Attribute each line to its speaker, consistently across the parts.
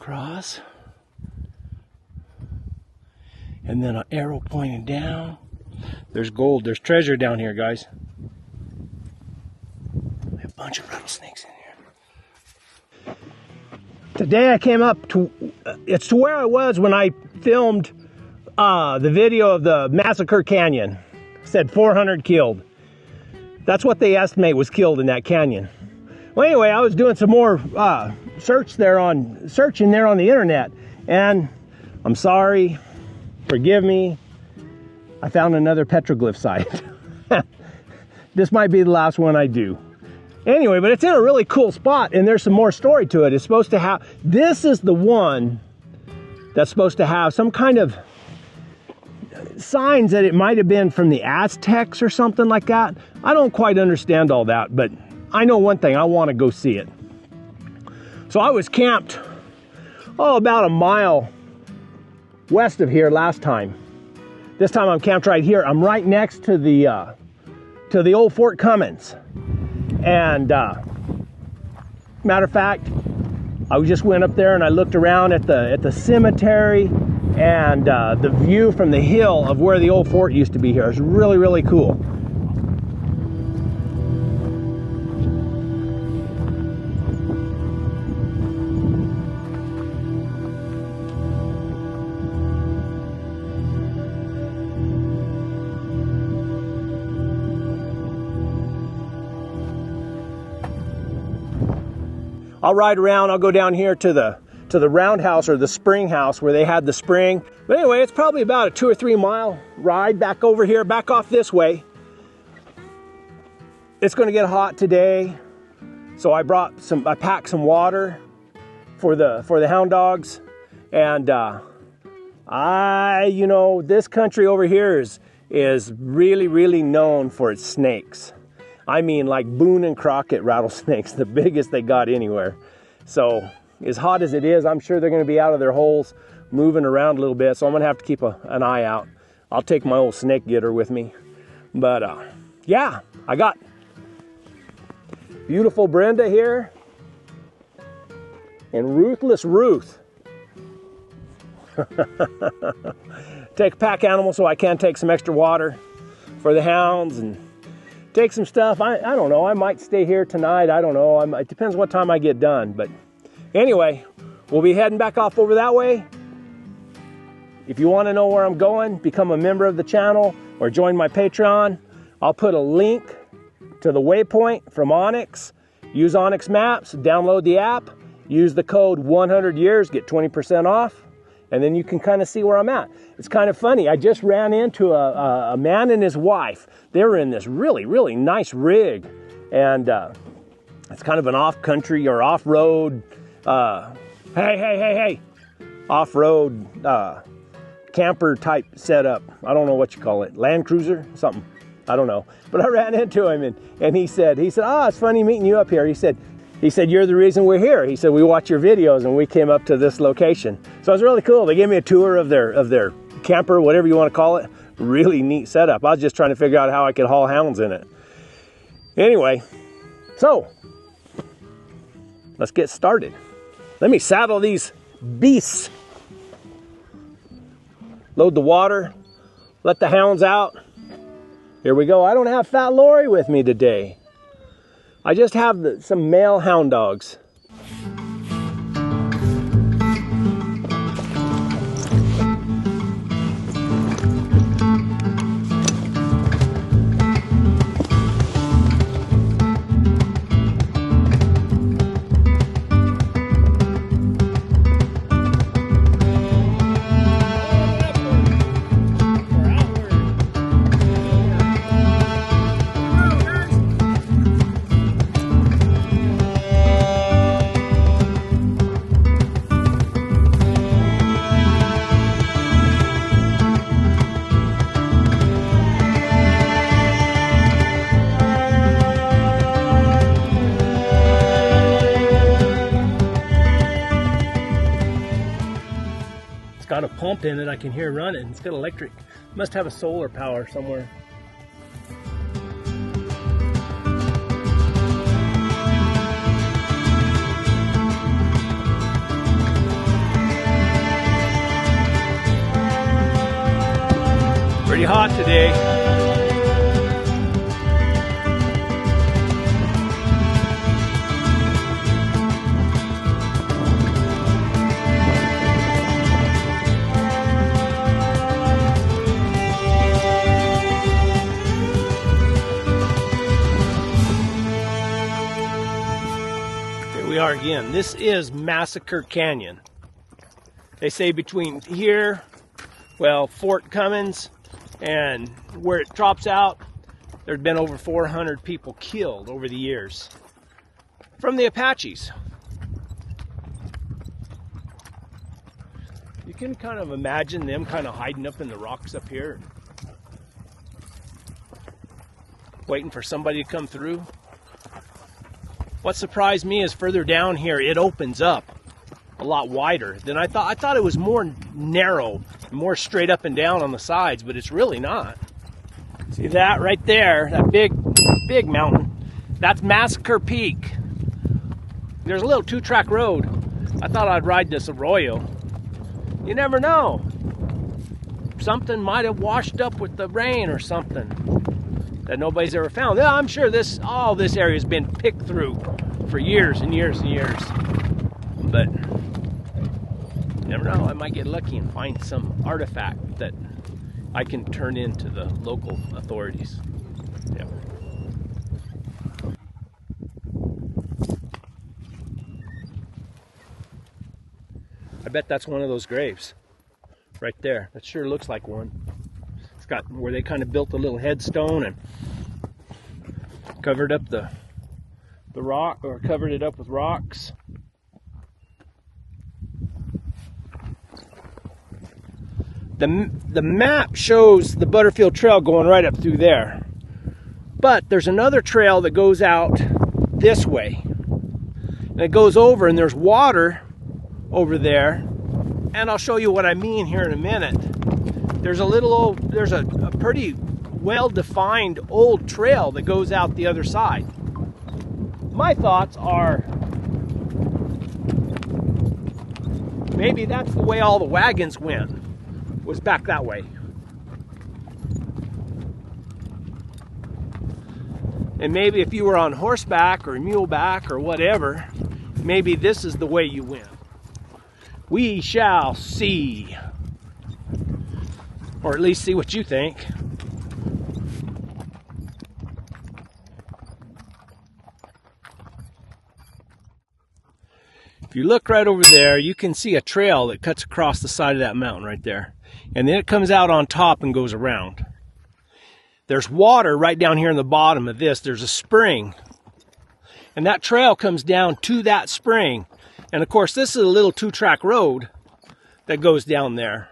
Speaker 1: across. And then an arrow pointing down. There's gold, there's treasure down here, guys. A bunch of rattlesnakes in here. Today I came up to, it's to where I was when I filmed the video of the Massacre Canyon. It said 400 killed. That's what they estimate was killed in that canyon. Well, anyway, I was doing some more searching there on the internet, and I'm sorry, forgive me, I found another petroglyph site. This might be the last one I do. Anyway, but it's in a really cool spot, and there's some more story to it. It's supposed to have, this is the one that's supposed to have some kind of signs that it might have been from the Aztecs or something like that. I don't quite understand all that, but I know one thing, I want to go see it. So I was camped, about a mile west of here last time. This time I'm camped right here. I'm right next to the old Fort Cummins. And matter of fact, I just went up there and I looked around at the cemetery and the view from the hill of where the old fort used to be here. It's really, really cool. I'll ride around, I'll go down here to the roundhouse or the spring house where they had the spring. But anyway, it's probably about a 2 or 3 mile ride back over here, back off this way. It's gonna get hot today. So I packed some water for the hound dogs. And you know, this country over here is really, really known for its snakes. I mean, like Boone and Crockett rattlesnakes, the biggest they got anywhere. So as hot as it is, I'm sure they're gonna be out of their holes, moving around a little bit. So I'm gonna have to keep an eye out. I'll take my old snake getter with me. But yeah, I got beautiful Brenda here and Ruthless Ruth. Take a pack animal so I can take some extra water for the hounds and take some stuff. I don't know, I might stay here tonight. I don't know, it depends what time I get done. But anyway, we'll be heading back off over that way. If you want to know where I'm going, become a member of the channel or join my Patreon. I'll put a link to the waypoint from OnX. Use OnX Maps, download the app, use the code 100 years, get 20% off. And then you can kind of see where I'm at. It's kind of funny. I just ran into a man and his wife. They were in this really, really nice rig. And it's kind of an off-country or off-road, off-road camper type setup. I don't know what you call it. Land Cruiser, something. I don't know. But I ran into him and he said, oh, it's funny meeting you up here. He said, you're the reason we're here. He said, we watch your videos and we came up to this location. So it was really cool. They gave me a tour of their camper, whatever you want to call it. Really neat setup. I was just trying to figure out how I could haul hounds in it. Anyway, so let's get started. Let me saddle these beasts. Load the water, let the hounds out. Here we go. I don't have Fat Lori with me today. I just have some male hound dogs. Got a pump in it I can hear running. It's got electric. Must have a solar power somewhere. pretty hot today. Here we are again. This is Massacre Canyon. They say between here, well, Fort Cummins, and where it drops out, there's been over 400 people killed over the years from the Apaches. You can kind of imagine them kind of hiding up in the rocks up here, waiting for somebody to come through. What surprised me is further down here, it opens up a lot wider than I thought. I thought it was more narrow, more straight up and down on the sides, but it's really not. See that right there, that big mountain? That's Massacre Peak. There's a little 2-track road. I thought I'd ride this Arroyo. You never know. Something might have washed up with the rain or something that nobody's ever found. Yeah, I'm sure all this area has been picked through for years and years and years. But you never know, I might get lucky and find some artifact that I can turn into the local authorities. Yeah. I bet that's one of those graves right there. That sure looks like one. It's got where they kind of built a little headstone and covered up the rock, or covered it up with rocks. The map shows the Butterfield Trail going right up through there. But there's another trail that goes out this way. And it goes over, and there's water over there. And I'll show you what I mean here in a minute. There's a pretty well-defined old trail that goes out the other side. My thoughts are maybe that's the way all the wagons went, was back that way. And maybe if you were on horseback or muleback or whatever, maybe this is the way you went. We shall see. Or at least see what you think. If you look right over there, you can see a trail that cuts across the side of that mountain right there. And then it comes out on top and goes around. There's water right down here in the bottom of this. There's a spring. And that trail comes down to that spring. And of course, this is a little 2-track road that goes down there.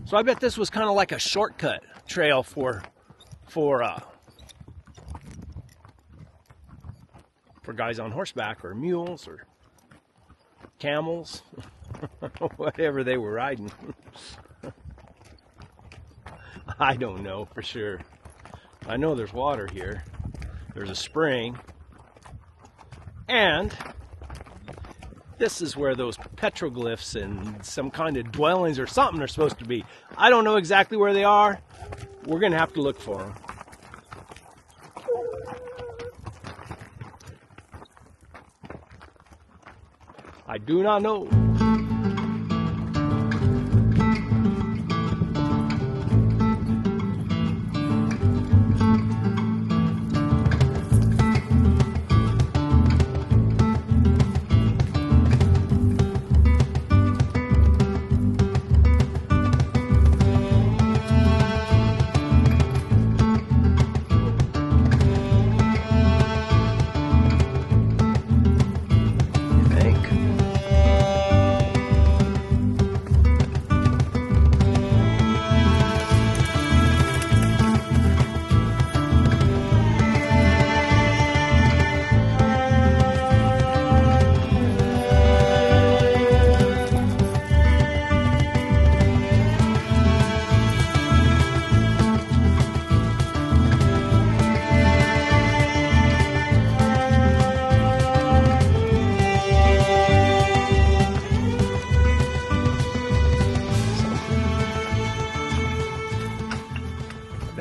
Speaker 1: So I bet this was kind of like a shortcut trail for guys on horseback or mules or camels, whatever they were riding. I don't know for sure. I know there's water here. There's a spring. And this is where those petroglyphs and some kind of dwellings or something are supposed to be. I don't know exactly where they are. We're going to have to look for them. I do not know.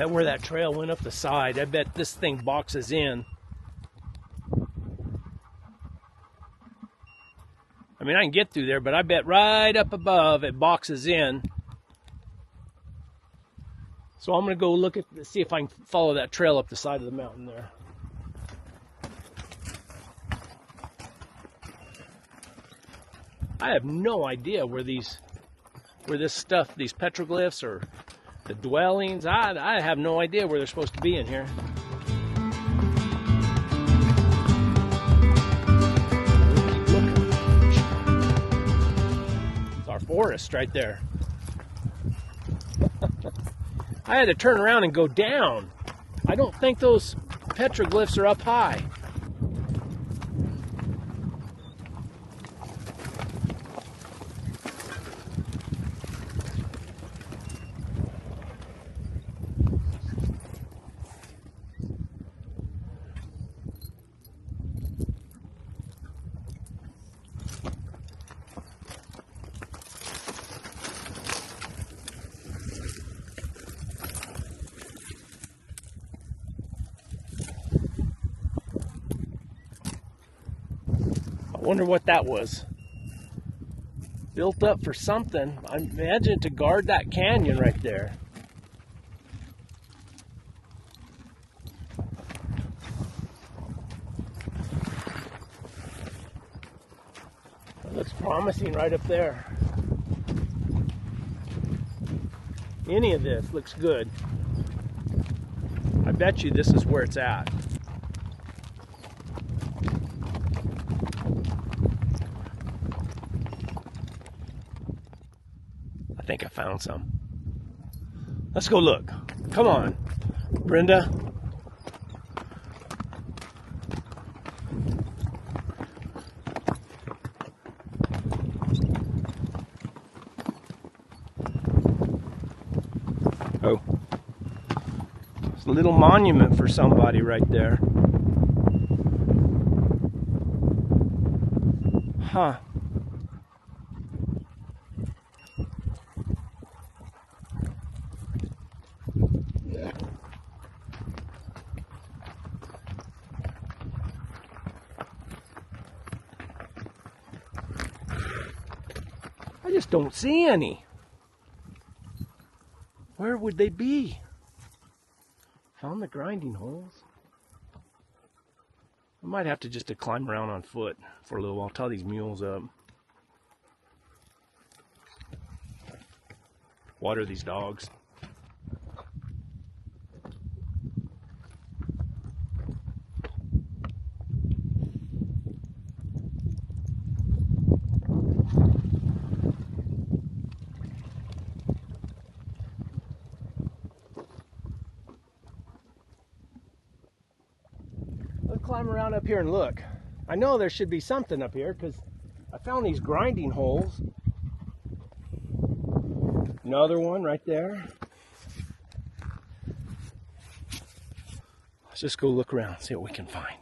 Speaker 1: that where that trail went up the side. I bet this thing boxes in. I mean, I can get through there, but I bet right up above it boxes in. So I'm going to go look at, see if I can follow that trail up the side of the mountain there. I have no idea where this stuff, these petroglyphs or the dwellings, I have no idea where they're supposed to be in here. It's our forest right there. I had to turn around and go down. I don't think those petroglyphs are up high. I wonder what that was. Built up for something. I imagine to guard that canyon right there. That looks promising right up there. Any of this looks good. I bet you this is where it's at. I think I found some. Let's go look. Come on, Brenda. Oh, it's a little monument for somebody right there. Huh. I just don't see any. Where would they be? Found the grinding holes. I might have to just climb around on foot for a little while, tie these mules up. Water these dogs. Climb around up here and look. I know there should be something up here because I found these grinding holes. Another one right there. Let's just go look around, see what we can find.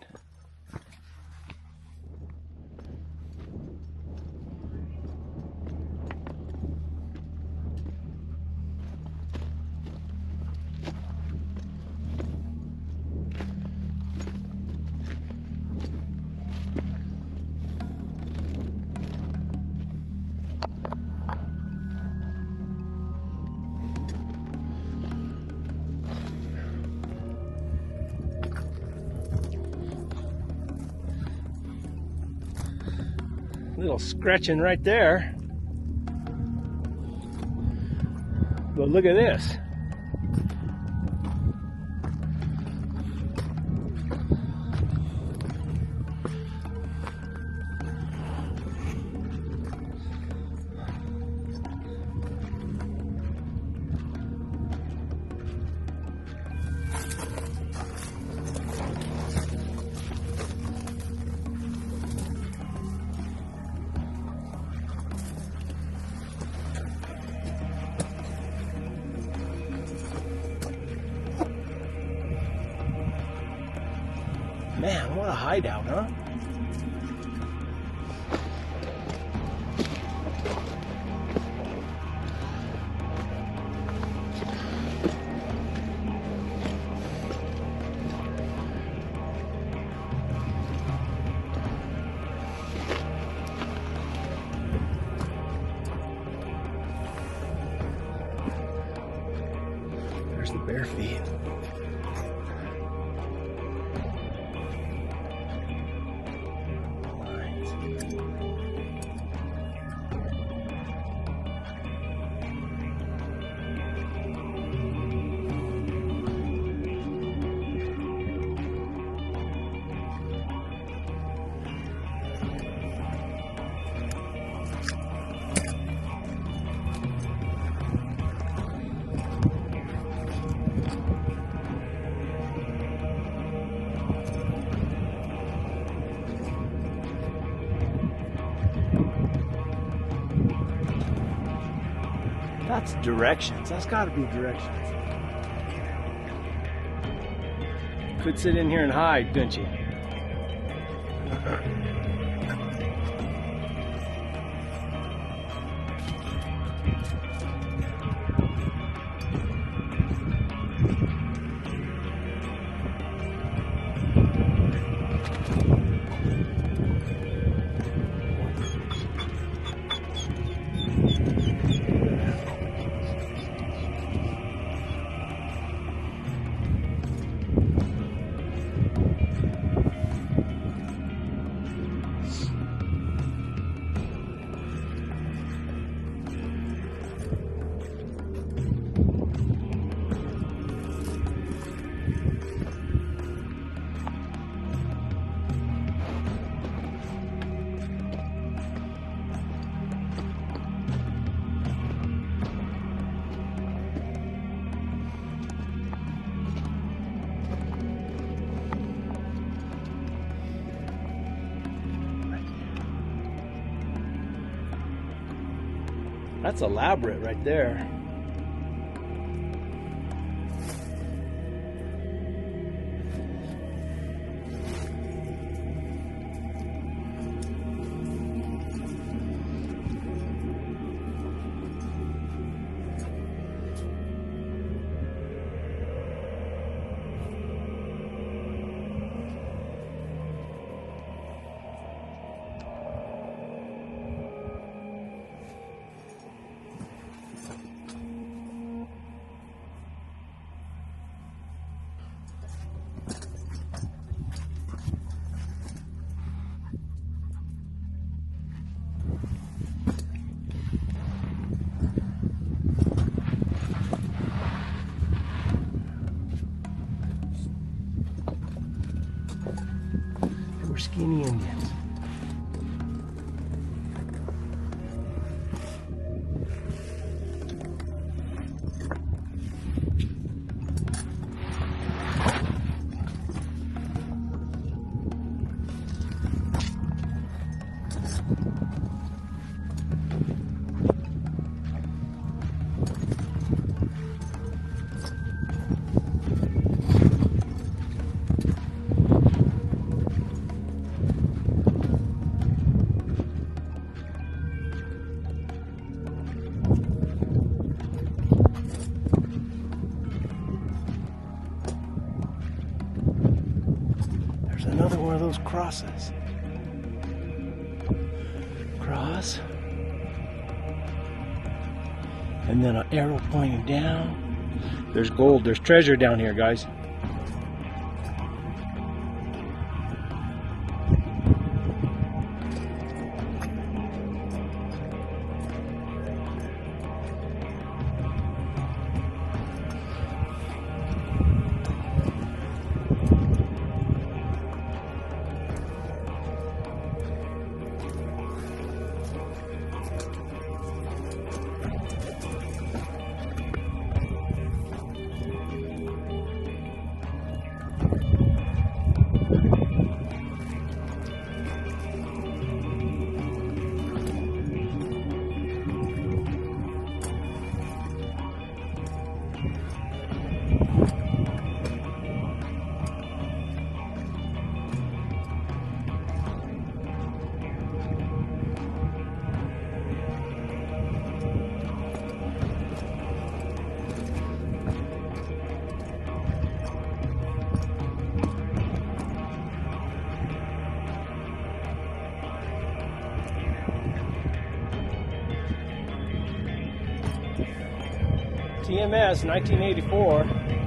Speaker 1: Little scratching right there. But look at this. Man, what a hideout, huh? Bare feet. That's directions. That's got to be directions. Could sit in here and hide, couldn't you? That's elaborate right there. We're skinny Indians. Another one of those crosses. Cross. And then an arrow pointing down. There's gold. There's treasure down here, guys. TMS 1984.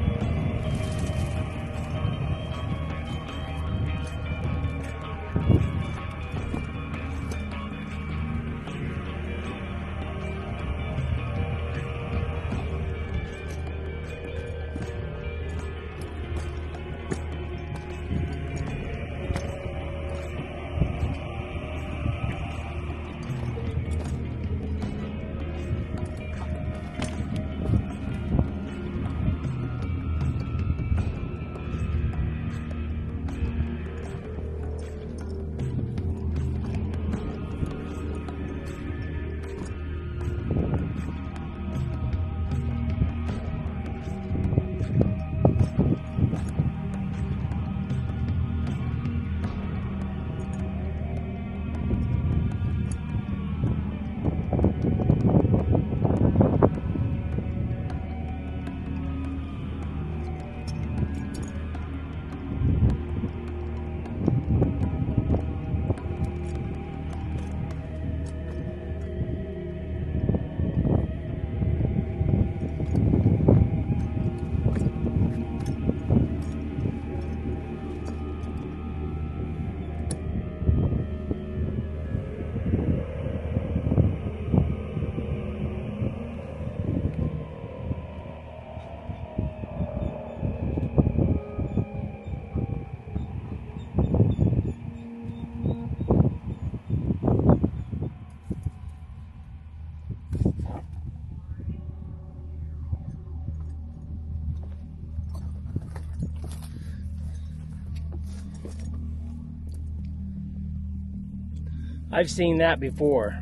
Speaker 1: I've seen that before.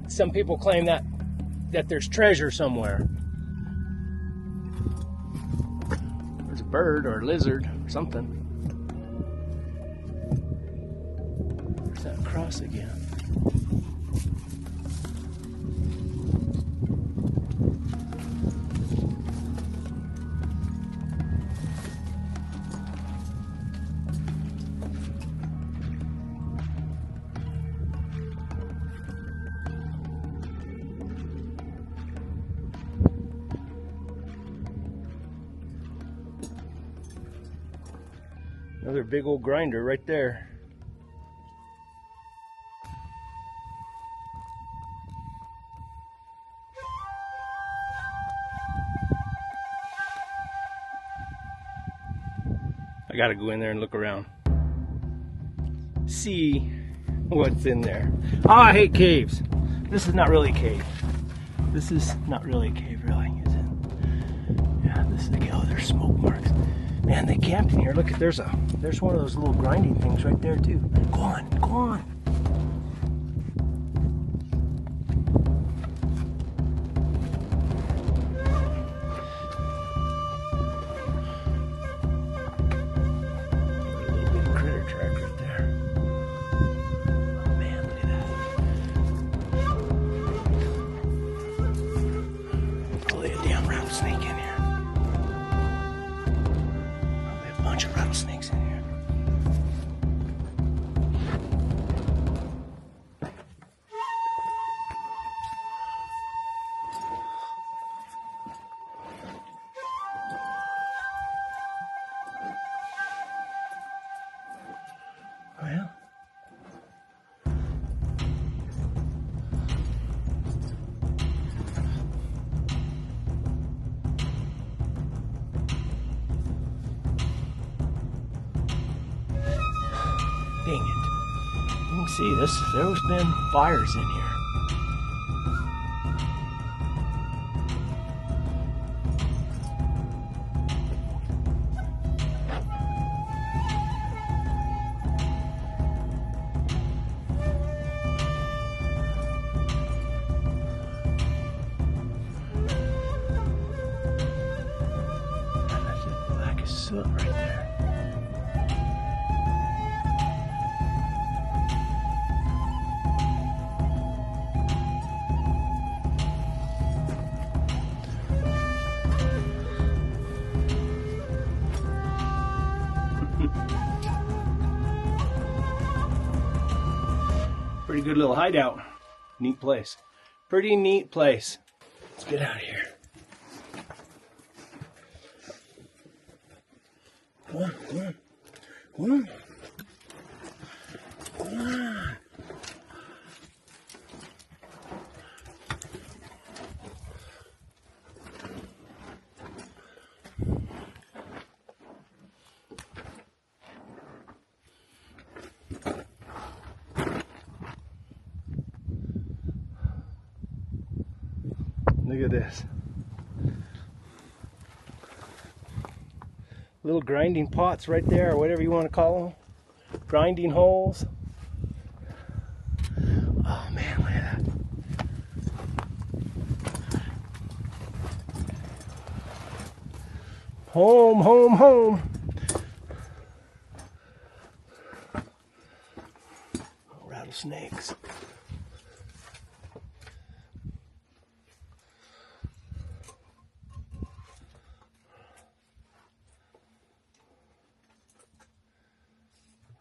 Speaker 1: Some people claim that there's treasure somewhere. There's a bird or a lizard or something. There's that cross again. Another big old grinder right there. I gotta go in there and look around. See what's in there. Oh, I hate caves. This is not really a cave. This is not really a cave, really, is it? Yeah, this is the oh, there's smoke marks. Man, they camped in here. Look, there's one of those little grinding things right there too. Go on, go on. A little bit of critter track right there. Oh man, look at that. Probably a damn rattlesnake in here. Bunch of rattlesnakes in here. Well, dang it. You can see this, there's been fires in here. That's as black as soot right there. Pretty good little hideout. Neat place. Pretty neat place. Let's get out of here. Come on, come on, come on. Come on. Look at this. Little grinding pots right there, or whatever you want to call them. Grinding holes. Oh man, look at that. Home, home, home. Oh, rattlesnakes.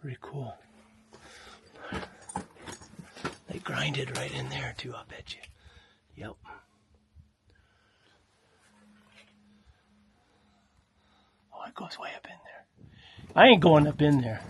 Speaker 1: Pretty cool. They grinded right in there too, I bet you. Yep. Oh, it goes way up in there. I ain't going up in there.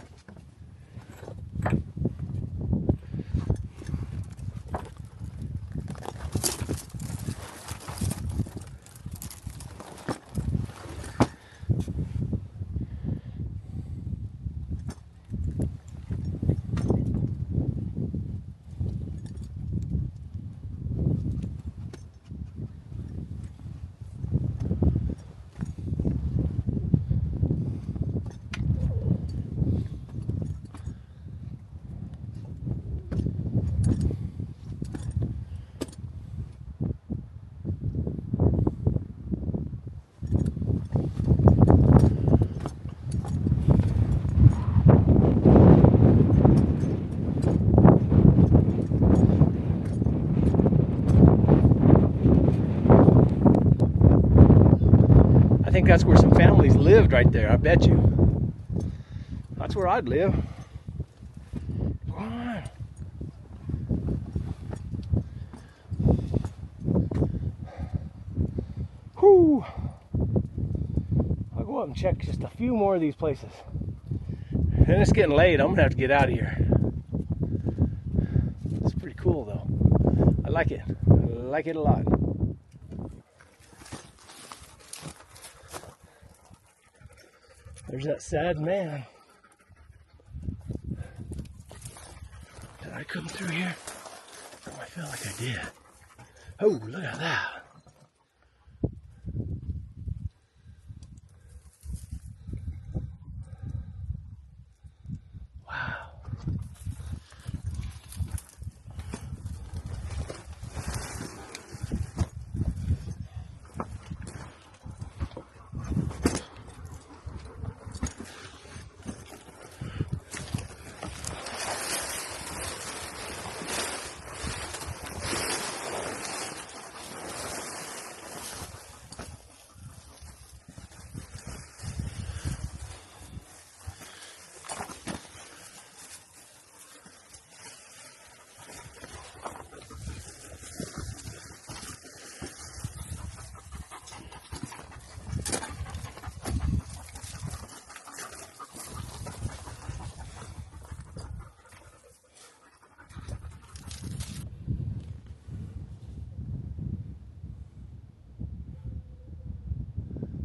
Speaker 1: think that's where some families lived right there, I bet you. That's where I'd live. Come on. Whew. I'll go up and check just a few more of these places. And it's getting late. I'm gonna have to get out of here. It's pretty cool though. I like it. I like it a lot. There's that sad man. Did I come through here? Oh, I feel like I did. Oh, look at that.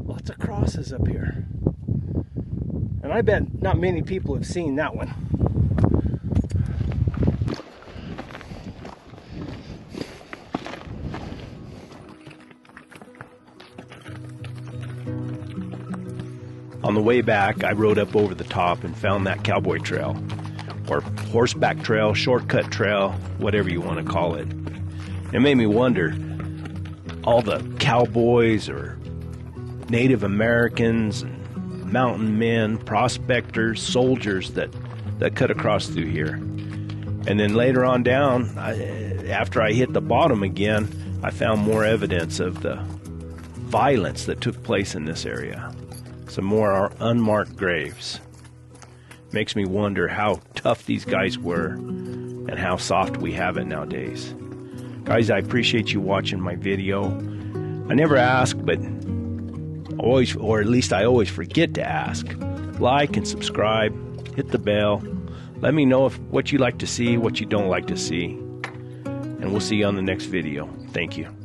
Speaker 1: Lots of crosses up here. And I bet not many people have seen that one. On the way back, I rode up over the top and found that cowboy trail, or horseback trail, shortcut trail, whatever you want to call it. It made me wonder, all the cowboys or Native Americans and mountain men, prospectors, soldiers that cut across through here. And then later on down, after I hit the bottom again, I found more evidence of the violence that took place in this area. Some more unmarked graves. Makes me wonder how tough these guys were and how soft we have it nowadays. Guys, I appreciate you watching my video. I never ask, but always, or at least I always forget to ask. Like and subscribe, hit the bell. Let me know what you like to see, what you don't like to see. And we'll see you on the next video. Thank you.